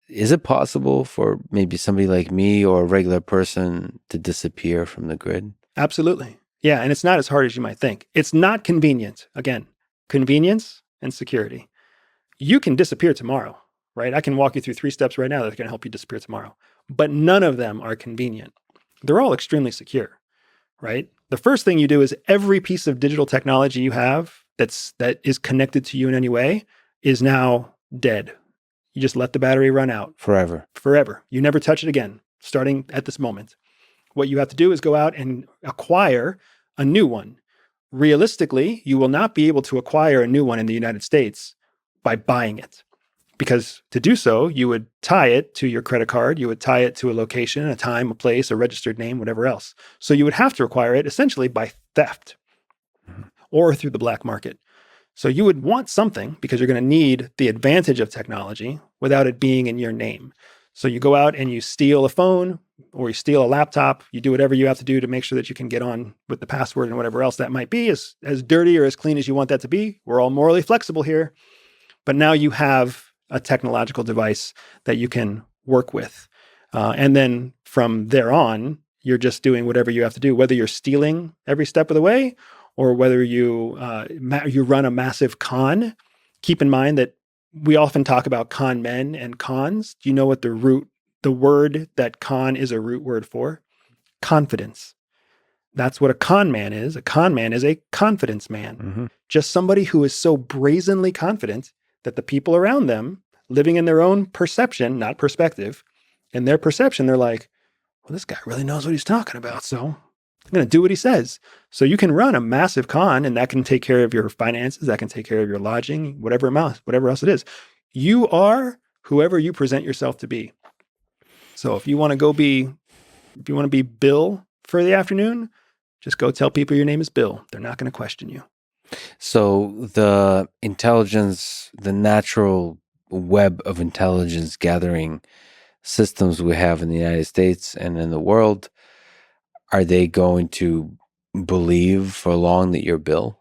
is it possible for maybe somebody like me or a regular person to disappear from the grid? Absolutely. Yeah. And it's not as hard as you might think. It's not convenient. Again, convenience and security. You can disappear tomorrow, right? I can walk you through 3 steps right now that are going to help you disappear tomorrow. But none of them are convenient. They're all extremely secure, right? The first thing you do is every piece of digital technology you have that is connected to you in any way is now dead. You just let the battery run out Forever. forever. You never touch it again, starting at this moment. What you have to do is go out and acquire a new one. Realistically, you will not be able to acquire a new one in the United States by buying it. Because to do so, you would tie it to your credit card, you would tie it to a location, a time, a place, a registered name, whatever else. So you would have to acquire it essentially by theft or through the black market. So you would want something because you're going to need the advantage of technology without it being in your name. So you go out and you steal a phone or you steal a laptop, you do whatever you have to do to make sure that you can get on with the password and whatever else that might be, as dirty or as clean as you want that to be. We're all morally flexible here. But now you have a technological device that you can work with. And then from there on, you're just doing whatever you have to do, whether you're stealing every step of the way or whether you run a massive con. Keep in mind that we often talk about con men and cons. Do you know what the word that con is a root word for? Confidence. That's what a con man is. A con man is a confidence man. Mm-hmm. Just somebody who is so brazenly confident that the people around them, living in their own perception, not perspective, in their perception, they're like, well, this guy really knows what he's talking about, so I'm going to do what he says. So you can run a massive con, and that can take care of your finances, that can take care of your lodging, whatever else it is. You are whoever you present yourself to be. So if you want to be Bill for the afternoon, just go tell people your name is Bill. They're not going to question you. So the intelligence, the natural web of intelligence gathering systems we have in the United States and in the world, are they going to believe for long that you're Bill?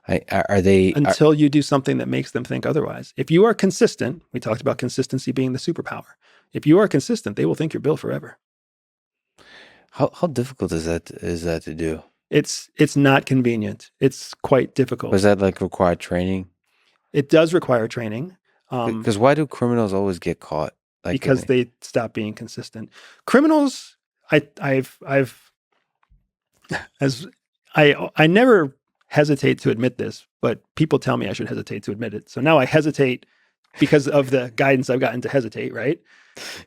Are they until you do something that makes them think otherwise? If you are consistent, we talked about consistency being the superpower. If you are consistent, they will think you're Bill forever. How difficult is that to do? It's not convenient. It's quite difficult. Was that like require training? It does require training. Because why do criminals always get caught? Because they stop being consistent. Criminals, I never hesitate to admit this, but people tell me I should hesitate to admit it. So now I hesitate because of the guidance I've gotten to hesitate, right?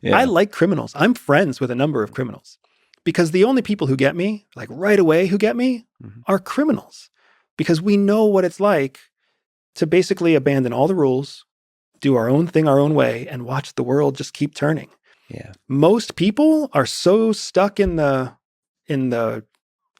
Yeah. I like criminals. I'm friends with a number of criminals because the only people who get me, like right away who get me, are criminals. Because we know what it's like to basically abandon all the rules, do our own thing our own way, and watch the world just keep turning. Yeah. Most people are so stuck in the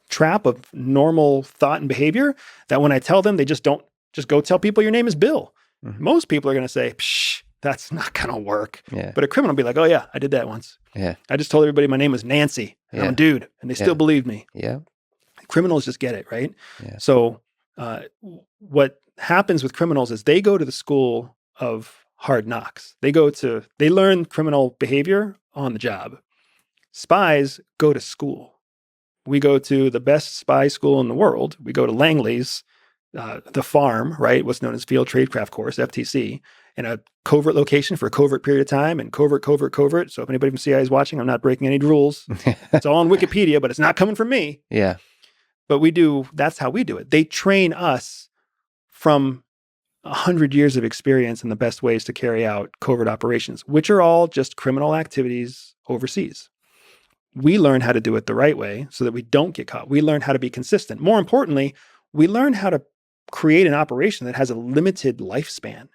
trap of normal thought and behavior that when I tell them, they just go tell people your name is Bill. Mm-hmm. Most people are going to say, psh, that's not going to work. Yeah. But a criminal will be like, oh yeah, I did that once. Yeah. I just told everybody my name was Nancy. And I'm a dude. And they still believed me. Yeah. Criminals just get it, right? Yeah. So what happens with criminals is they go to the school of hard knocks. They learn criminal behavior on the job. Spies go to school. We go to the best spy school in the world. We go to Langley's, the farm, right? What's known as Field Tradecraft Course, FTC, in a covert location for a covert period of time, and covert. So if anybody from CIA is watching, I'm not breaking any rules. It's all on Wikipedia, but it's not coming from me. Yeah. But that's how we do it. They train us from 100 years of experience in the best ways to carry out covert operations, which are all just criminal activities overseas. We learn how to do it the right way so that we don't get caught. We learn how to be consistent. More importantly, we learn how to create an operation that has a limited lifespan,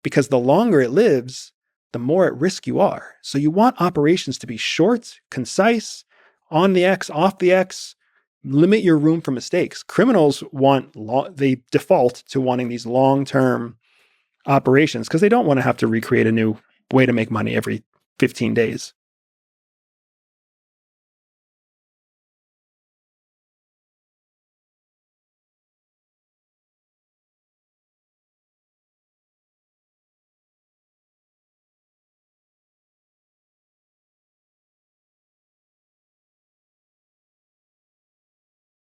because the longer it lives, the more at risk you are. So you want operations to be short, concise, on the X, off the X, limit your room for mistakes. Criminals they default to wanting these long-term operations because they don't want to have to recreate a new way to make money every 15 days.